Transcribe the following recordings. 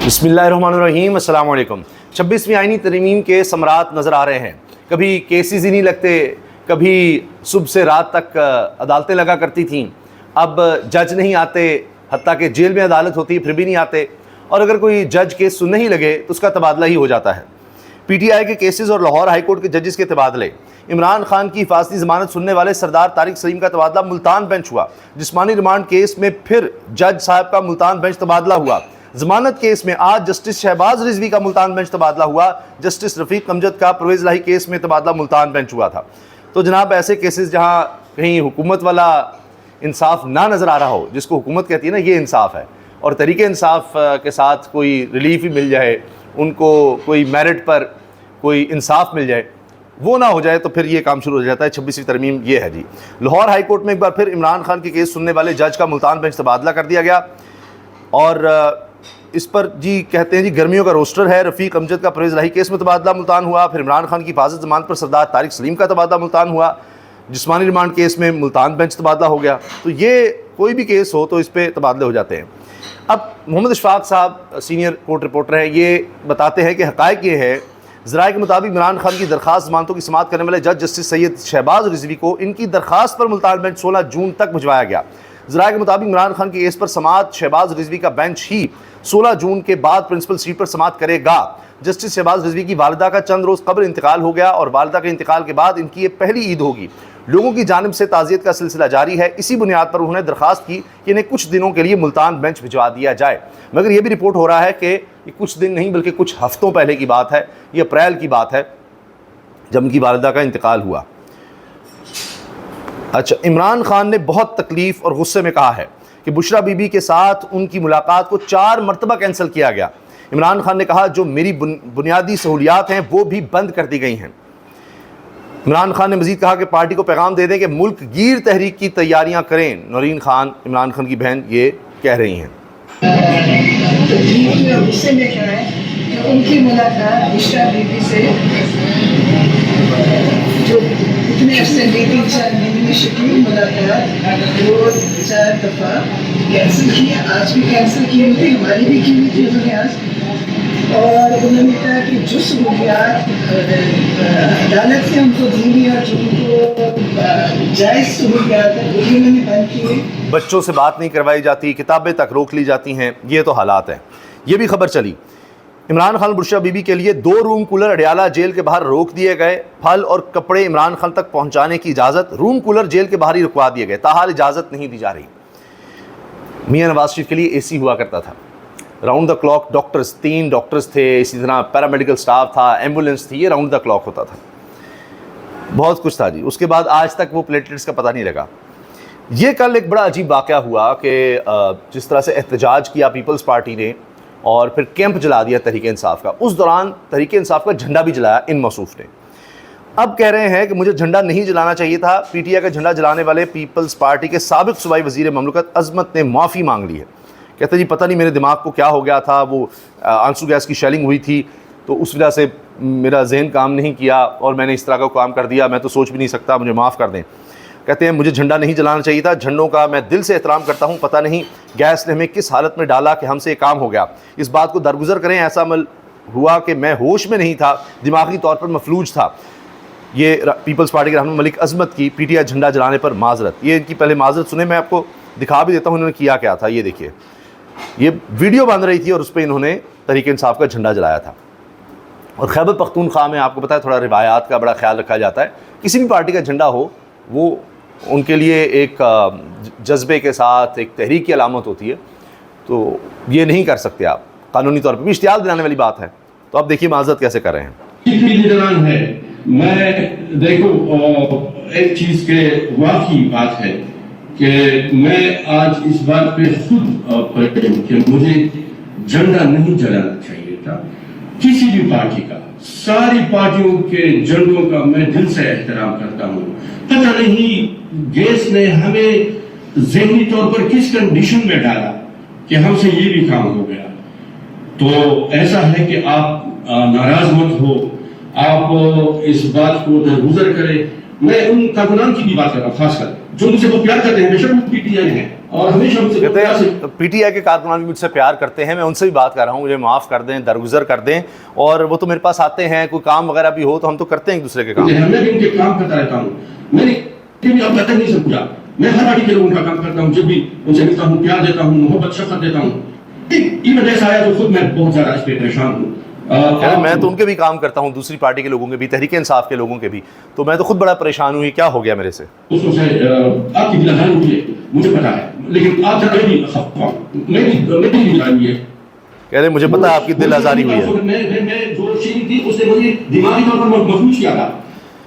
बिस्मिल्लाहिर्रहमानिर्रहीम, अस्सलाम वालेकुम। 26वीं आईनी तरमीम के समरात नज़र आ रहे हैं। कभी केसेस ही नहीं लगते, कभी सुबह से रात तक अदालतें लगा करती थीं, अब जज नहीं आते, हत्ता कि जेल में अदालत होती है फिर भी नहीं आते, और अगर कोई जज केस सुनने ही लगे तो उसका तबादला ही हो जाता है। PTI के केसेस और लाहौर हाई कोर्ट के जजेस के तबादले, इमरान खान की हिफाजती ज़मानत सुनने वाले सरदार तारिक सलीम का तबादला मुल्तान बेंच हुआ। जिस्मानी रिमांड केस में फिर जज साहब का मुल्तान बेंच तबादला हुआ। जमानत केस में आज जस्टिस शहबाज रिजवी का मुल्तान बेंच तबादला हुआ। जस्टिस रफीक अमजद का परवेज़ लाही केस में तबादला मुल्तान बेंच हुआ था। तो जनाब, ऐसे केसेस जहाँ कहीं हुकूमत वाला इंसाफ ना नज़र आ रहा हो, जिसको हुकूमत कहती है ना, ये इंसाफ है, और तरीके इंसाफ के साथ कोई रिलीफ ही मिल जाए, उनको कोई मेरिट पर कोई इंसाफ मिल जाए, वो ना हो जाए, तो फिर ये काम शुरू हो जाता है। 26वीं तरमीम ये है जी। लाहौर हाई कोर्ट में एक बार फिर इमरान खान के केस सुनने वाले जज का मुल्तान बेंच तबादला कर दिया गया, और इस पर जी कहते हैं जी गर्मियों का रोस्टर है। रफ़ीक अमजद का परवेज़ लाही केस में तबादला मुल्तान हुआ, फिर इमरान खान की हिफाजत ज़मानत पर सरदार तारिक सलीम का तबादला मुल्तान हुआ, जिस्मानी रिमांड केस में मुल्तान बेंच तबादला हो गया। तो ये कोई भी केस हो तो इस पर तबादले हो जाते हैं। अब मोहम्मद इशफाक साहब सीनियर कोर्ट रिपोर्टर हैं, ये बताते हैं कि हक़ाइक़ ये है, ज़राए के मुताबिक इमरान खान की दरख्वास्त ज़मानतों की समाअत करने वाले जज जस्टिस सैयद शहबाज रिजवी को इनकी दरख्वास्त पर मुल्तान बेंच 16 जून तक भिजवाया गया। ज़राए के मुताबिक इमरान खान के केस पर समाअत शहबाज रिजवी का बेंच ही 16 जून के बाद प्रिंसिपल सीट पर समाअत करेगा। जस्टिस शहबाज रिजवी की वालिदा का चंद रोज़ कबल इंतकाल हो गया, और वालिदा के इंतकाल के बाद इनकी ये पहली ईद होगी। लोगों की जानिब से ताज़ियत का सिलसिला जारी है। इसी बुनियाद पर उन्होंने दरख्वास्त की कि इन्हें कुछ दिनों के लिए मुल्तान बेंच भिजवा दिया जाए, मगर यह भी रिपोर्ट हो रहा है कि ये कुछ दिन नहीं बल्कि कुछ हफ्तों पहले की बात है, ये अप्रैल की बात है जब उनकी वालिदा का इंतकाल हुआ। अच्छा, इमरान खान ने बहुत तकलीफ़ और गुस्से में कहा है कि बुशरा बीबी के साथ उनकी मुलाकात को 4 मरतबा कैंसिल किया गया। इमरान खान ने कहा जो मेरी बुनियादी सहूलियात हैं वो भी बंद कर दी गई हैं। इमरान खान ने मजीद कहा कि पार्टी को पैगाम दे दें कि मुल्क गिर तहरीक की तैयारियां करें। नौरीन खान, इमरान खान की बहन, ये कह रही हैं। उनकी मुलाकात बुशरा बीबी से जो इतने अरसे 3-4 महीने में शिकली मुलाकात 2-4 दफ़ा कैंसिल की, आज भी कैंसिल की हुई थी, हमारी भी की हुई थी उन्होंने आज। और उन्होंने कहा कि जो सहूलियात अदालत से हमको दी हुई और जो उनको जायज़ सहूलियात है वही उन्होंने बंद की। बच्चों से बात नहीं करवाई जाती, किताबें तक रोक ली जाती हैं, ये तो हालात हैं। ये भी खबर चली, इमरान खान बुशरा बीबी के लिए 2 रूम कूलर अडियाला जेल के बाहर रोक दिए गए। फल और कपड़े इमरान खान तक पहुंचाने की इजाज़त, रूम कूलर जेल के बाहर ही रुकवा दिए गए, ताहाल इजाज़त नहीं दी जा रही। मियां नवाज शरीफ के लिए AC हुआ करता था, round the clock doctors, 3 doctors थे, इसी तरह पैरामेडिकल स्टाफ था, एम्बुलेंस थी, ये राउंड द क्लॉक होता था, बहुत कुछ था जी। उसके बाद आज तक वो प्लेटलेट्स का पता नहीं लगा। ये कल एक बड़ा अजीब वाक़या हुआ कि जिस तरह से एहतजाज किया पीपल्स पार्टी ने और फिर कैंप जला दिया तहरीक इंसाफ का, उस दौरान तहरीक इंसाफ का झंडा भी जलाया इन मौसूफ ने। अब कह रहे हैं कि मुझे झंडा नहीं जलाना चाहिए था। PTI का झंडा जलाने वाले पीपल्स पार्टी के साबिक सूबाई वज़ीर ममलकत अज़मत ने माफ़ी मांग ली है। कहते जी पता नहीं मेरे दिमाग को क्या हो गया था, वो आंसू गैस की शेलिंग हुई थी तो उस वजह से मेरा जहन काम नहीं किया और मैंने इस तरह का काम कर दिया, मैं तो सोच भी नहीं सकता, मुझे माफ़ कर दें। कहते हैं मुझे झंडा नहीं जलाना चाहिए था, झंडों का मैं दिल से एहतराम करता हूँ, पता नहीं गैस ने हमें किस हालत में डाला कि हमसे ये काम हो गया। इस बात को दरगुजर करें, ऐसा अमल हुआ कि मैं होश में नहीं था, दिमागी तौर पर मफलूज था। ये पीपल्स पार्टी के रहनुमा मलिक अज़मत की PTI झंडा जलाने पर माजरत। ये इनकी पहले माजरत सुने, मैं आपको दिखा भी देता हूँ इन्होंने किया क्या था। ये देखिए, ये वीडियो बन रही थी और उस पर इन्होंने तहरीक इंसाफ का झंडा जलाया था। और खैबर पख्तूनख्वा में आपको पता है थोड़ा रिवायात का बड़ा ख्याल रखा जाता है, किसी भी पार्टी का झंडा हो वो उनके लिए एक जज्बे के साथ एक तहरीक की अलामत होती है, तो ये नहीं कर सकते आप, कानूनी तौर पर भी इश्तियाल दिलाने वाली बात है। तो आप देखिए माजरत कैसे कर रहे हैं। मैं देखो एक चीज के वाकई बात है कि मैं आज इस बात पे खुद कि मुझे झंडा नहीं जलाना चाहिए था किसी भी पार्टी का। सारी पार्टियों के झंडों का मैं दिल से एहतराम करता हूँ। पता नहीं गैस ने हमें ज़हनी तौर पर किस कंडीशन में डाला कि हमसे ये भी काम हो गया। तो ऐसा है कि आप नाराज मत हो, आप इस बात को दरगुजर करें। मैं उन कारकुनान की भी बात कर रहा हूँ, खासकर जो मुझसे बहुत प्यार करते हैं, बेशक वो PTI हैं और हमेशा उनसे कहते प्यार से हैं पीटीआई के कारकुनान भी मुझसे प्यार करते हैं, मैं उनसे भी बात कर रहा हूँ, मुझे माफ़ कर दें, दरगुजर कर दें, और वो तो मेरे पास आते हैं, कोई काम वगैरह भी हो तो हम तो करते हैं एक दूसरे के काम। मैं भी उनके काम करता रहता हूँ। मैंने कभी अब तक नहीं सब पूछा, मैं हर पार्टी के लोगों का काम करता हूँ, जब भी उनसे मिलता हूँ, प्यार देता हूँ, मोहब्बत शफकत देता हूँ। इवन ऐसा आया तो खुद मैं बहुत ज़्यादा इस पर परेशान हूँ। मैं तो उनके भी काम करता हूँ, दूसरी पार्टी के लोगों के भी, तहरीक इंसाफ के लोगों के भी, तो मैं तो खुद बड़ा परेशान हूँ, ये क्या हो गया मेरे से। उसमें से आपकी दिलासानी हुई है, मुझे पता है, लेकिन आप जरा भी मैं भी दिलाई है। कह रहे मुझे पता है आपकी दिल आज़ारी हुई है। मैं जो चीज़ थी उसने मुझे दिमागी तौर पर महसूस किया था।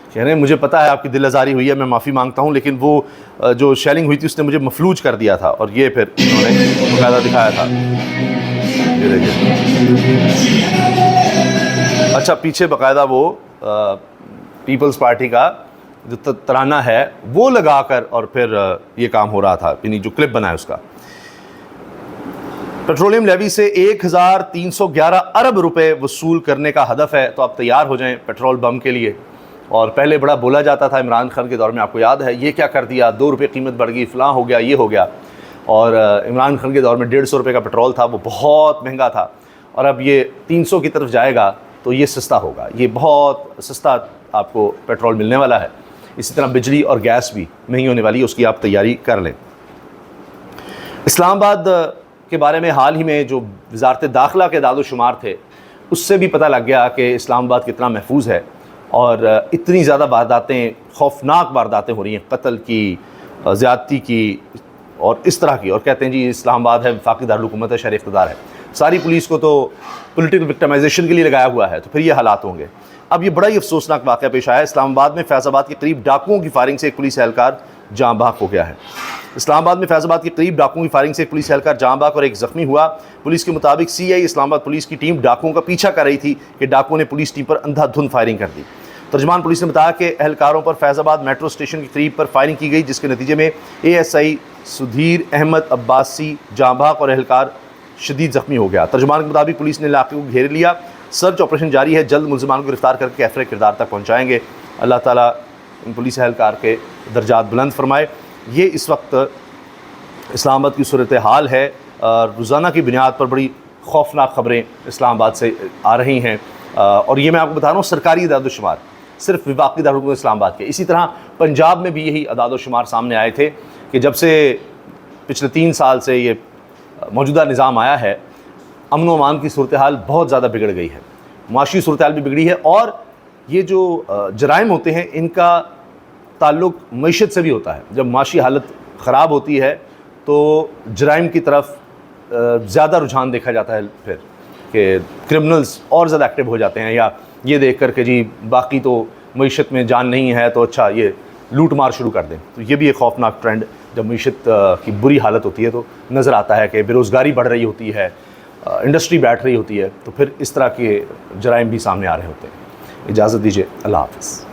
कह रहे हैं मुझे पता है आपकी दिल आज़ारी हुई है, मैं माफ़ी मांगता हूँ, लेकिन वो जो शेलिंग हुई थी उसने मुझे मफलूज कर दिया था। और ये फिर उन्होंने बाकायदा दिखाया था, ये देखिए। अच्छा, पीछे बाकायदा वो पीपल्स पार्टी का जो तराना है वो लगाकर और फिर ये काम हो रहा था, यानी जो क्लिप बना है उसका। पेट्रोलियम लेवी से 1311 अरब रुपए वसूल करने का हदफ है, तो आप तैयार हो जाएं पेट्रोल बम के लिए। और पहले बड़ा बोला जाता था इमरान खान के दौर में, आपको याद है, ये क्या कर दिया, 2 रुपये कीमत बढ़ गई, फ़लाँ हो गया, ये हो गया। और इमरान खान के दौर में 150 रुपये का पेट्रोल था, वो बहुत महंगा था, और अब ये 300 की तरफ जाएगा तो ये सस्ता होगा, ये बहुत सस्ता आपको पेट्रोल मिलने वाला है। इसी तरह बिजली और गैस भी महंगी होने वाली है, उसकी आप तैयारी कर लें। इस्लामाबाद के बारे में हाल ही में जो वजारत दाखिला के दादोशुमार थे, उससे भी पता लग गया कि इस्लामाबाद कितना महफूज है, और इतनी ज़्यादा वारदातें, खौफनाक वारदातें हो रही हैं, कत्ल की, ज़्यादती की और इस तरह की। और कहते हैं जी इस्लामाबाद है, वफाकी दारुल-हुकूमत है, शहर इक़्तिदार है, सारी पुलिस को तो पॉलिटिकल विक्टिमाइजेशन के लिए लगाया हुआ है, तो फिर ये हालात होंगे। अब ये बड़ा ही अफसोसनाक वाक़या पेश आया है। इस्लामाबाद में फैज़ाबाद के करीब डाकुओं की फायरिंग से एक पुलिस एहलकार जाँ बहक हो गया है। इस्लामाबाद में फैज़ाबाद के करीब डाकुओं की फायरिंग से एक पुलिस एहलकार जाँ बहक और एक ज़ख्मी हुआ। पुलिस के मुताबिक सीआई इस्लामाबाद पुलिस की टीम डाकुओं का पीछा कर रही थी कि डाकुओं ने पुलिस टीम पर अंधाधुंध फायरिंग कर दी। तर्जमान पुलिस ने बताया कि एहलकारों पर फैज़ाबाद मेट्रो स्टेशन के करीब पर फायरिंग की गई, जिसके नतीजे में एएसआई सुधीर अहमद अब्बासी जाँ बहक और एहलकार शदीद ज़ख्मी हो गया। तर्जमान के मुताबिक पुलिस ने इलाके को घेर लिया, सर्च ऑपरेशन जारी है, जल्द मुलज़मान को गिरफ्तार करके कैफरे किरदार तक पहुँचाएँगे। अल्लाह ताला इन पुलिस एहलकार के दर्जात बुलंद फरमाए। ये इस वक्त इस्लामाबाद की सूरत हाल है। रोज़ाना की बुनियाद पर बड़ी खौफनाक ख़बरें इस्लामाबाद से आ रही हैं, और ये मैं आपको बता रहा हूँ सरकारी अदाद-ओ-शुमार, सिर्फ वफाकी दारुल-हुकूमत इस्लामाबाद के। इसी तरह पंजाब में भी यही अदाद-ओ-शुमार सामने आए थे कि जब से पिछले 3 साल से ये मौजूदा निज़ाम आया है, अमन व अमान की सूरत हाल बहुत ज़्यादा बिगड़ गई है, मुआशी सूरत हाल भी बिगड़ी है, और ये जो जराइम होते हैं इनका ताल्लुक़ मईशत से भी होता है। जब मुआशी हालत ख़राब होती है तो जराइम की तरफ ज़्यादा रुझान देखा जाता है, फिर कि क्रिमिनल्स और ज़्यादा एक्टिव हो जाते हैं, या ये देख कर के जी बाकी तो मईशत में जान नहीं है तो अच्छा ये लूट मार शुरू कर दें। तो ये भी एक खौफनाक ट्रेंड, जब मईशत की बुरी हालत होती है तो नज़र आता है कि बेरोज़गारी बढ़ रही होती है, इंडस्ट्री बैठ रही होती है, तो फिर इस तरह के जराइम भी सामने आ रहे होते हैं। इजाज़त दीजिए, अल्लाह हाफ़िज़।